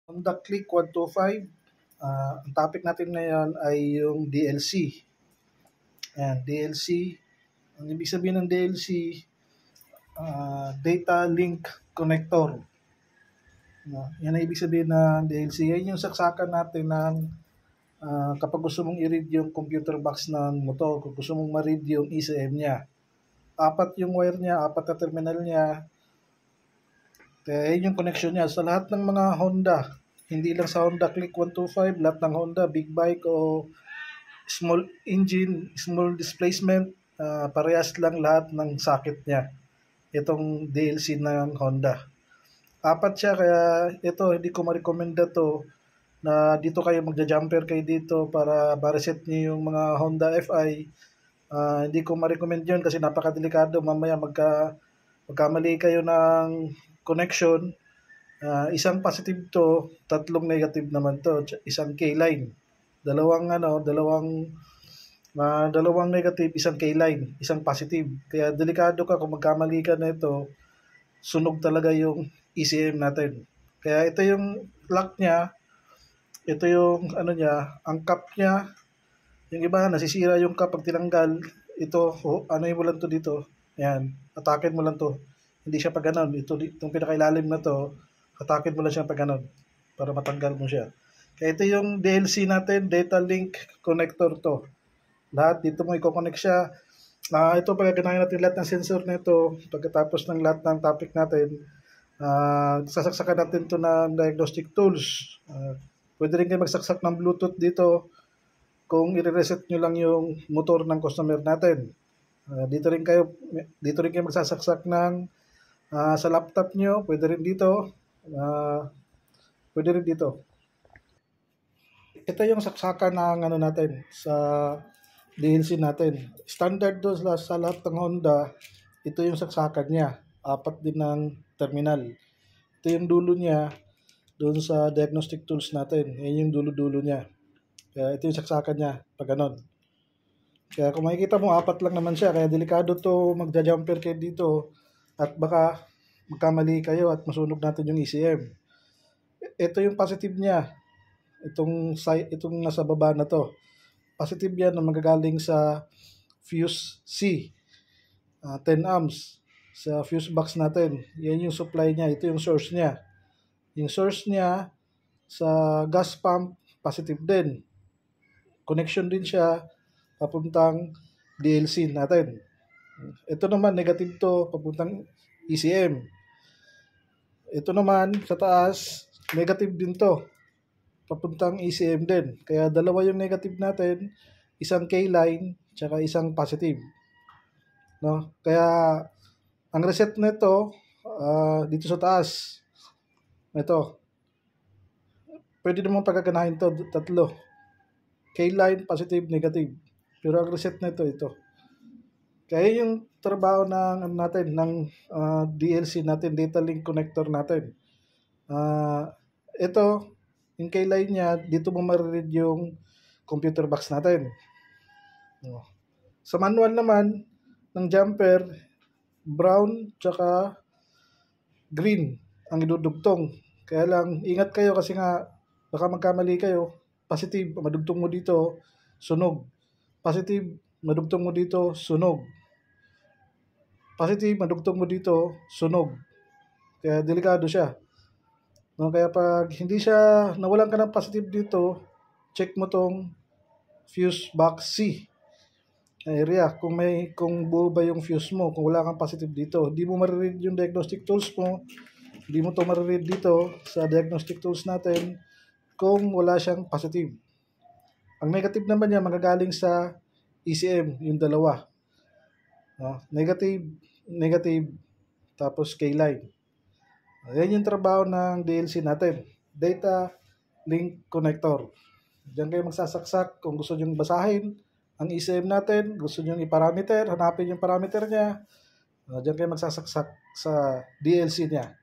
Honda Click 125, ang topic natin ngayon ay yung DLC. Ayan, DLC. Ang ibig sabihin ng DLC, Data Link Connector. Yan ang ibig sabihin ng DLC. Yan yung saksakan natin ng kapag gusto mong i-read yung computer box ng motor, kung gusto mong ma-read yung ECM niya. Apat yung wire niya, apat na terminal niya. Kaya yun yung connection niya. Sa lahat ng mga Honda, hindi lang sa Honda Click 125, lahat ng Honda, big bike o small engine, small displacement, parehas lang lahat ng socket niya. Itong DLC ng Honda. Apat siya, kaya ito, hindi ko ma-recommenda to na dito kayo magja-jumper kayo dito para ma-reset niyo yung mga Honda FI. Hindi ko ma-recommend yun kasi napakadelikado. Mamaya magkamali kayo ng connection. Isang positive to, tatlong negative naman to, isang K-line. Dalawang negative, isang K-line, isang positive. Kaya delikado ka kung magkamali ka na ito, sunog talaga yung ECM natin. Kaya ito yung lock niya, ito yung ang cap niya. Yung iba nasisira yung cap pag tinanggal. Ito, mo lang to dito. Ayan, atakin mo lang to. Hindi siya pag ganon. Itong pinakailalim na to, atakin mo lang siya pag ganon para matanggal mo siya. Kaya ito yung DLC natin, data link connector to. Lahat dito mo i-connect siya. Ito pagkaganahin natin lahat ng sensor nito. Pagkatapos ng lahat ng topic natin, sasaksakan natin to ng diagnostic tools. Pwede rin kayo magsaksak ng Bluetooth dito kung i-reset nyo lang yung motor ng customer natin. Dito rin kayo magsasaksak ng sa laptop nyo, pwede rin dito. Pwede rin dito. Ito yung saksakan ng natin sa DLC natin. Standard doon sa lahat ng Honda, ito yung saksakan niya. Apat din ng terminal. Ito yung dulo niya doon sa diagnostic tools natin. Yan yung dulo-dulo niya. Kaya ito yung saksakan niya pag ganon. Kaya kung makikita mo, apat lang naman siya. Kaya delikado to magja-jumper kayo dito at baka magkamali kayo at masunog natin yung ECM. Ito yung positive niya. Itong nasa baba na to. Positive yan na magagaling sa fuse C. 10 amps sa fuse box natin. Yan yung supply niya. Ito yung source niya. Yung source niya sa gas pump, positive din. Connection din siya papuntang DLC natin. Ito naman, negative to, papuntang ECM. Ito naman, sa taas, negative din to, papuntang ECM din. Kaya dalawa yung negative natin, isang K-line, tsaka isang positive. No? Kaya, ang reset nito, dito sa taas, ito, pwede naman pagkaganahin to, tatlo. K-line, positive, negative. Pero ang reset nito, ito. Kaya yung trabaho ng DLC natin, data link connector natin. Ito, yung K-line niya, dito mo mariread yung computer box natin. Sa manual naman ng jumper, brown tsaka green ang idudugtong. Kaya lang, ingat kayo kasi nga baka magkamali kayo. Positive, madugtong mo dito, sunog. Positive, madugtong mo dito, sunog. Positive, madugtong mo dito, sunog. Kaya delikado siya. No, kaya pag hindi siya, nawalan ka ng positive dito, check mo tong fuse box C area. Kung buo ba yung fuse mo, kung wala kang positive dito, hindi mo mariread yung diagnostic tools mo, hindi mo to mariread dito sa diagnostic tools natin kung wala siyang positive. Ang negative naman niya magagaling sa ECM, yung dalawa. Negative, tapos K-line. Yan yung trabaho ng DLC natin. Data Link Connector. Diyan kayo magsasaksak kung gusto nyo basahin ang ECM natin, gusto nyo i-parameter, hanapin yung parameter niya. Diyan kayo magsasaksak sa DLC niya.